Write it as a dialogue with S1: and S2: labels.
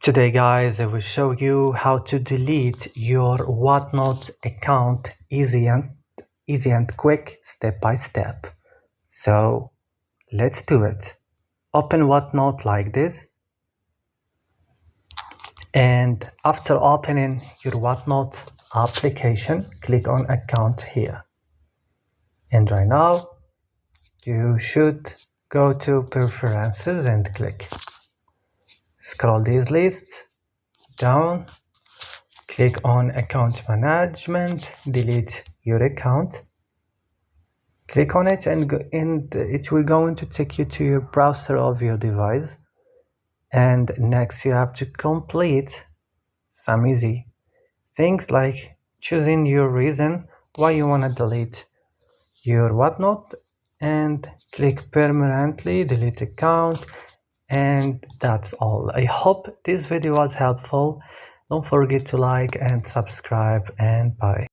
S1: Today guys, I will show you how to delete your whatnot account easy and quick, step by step. So let's do it. Open whatnot like this, and after opening your whatnot application, click on account here, and right now you should go to preferences and scroll this list down, click on account management, delete your account, click on it, and it will going to take you to your browser of your device. And next you have to complete some easy things like choosing your reason why you want to delete your whatnot, and click permanently delete account, and that's all. I hope this video was helpful. Don't forget to like and subscribe, and bye.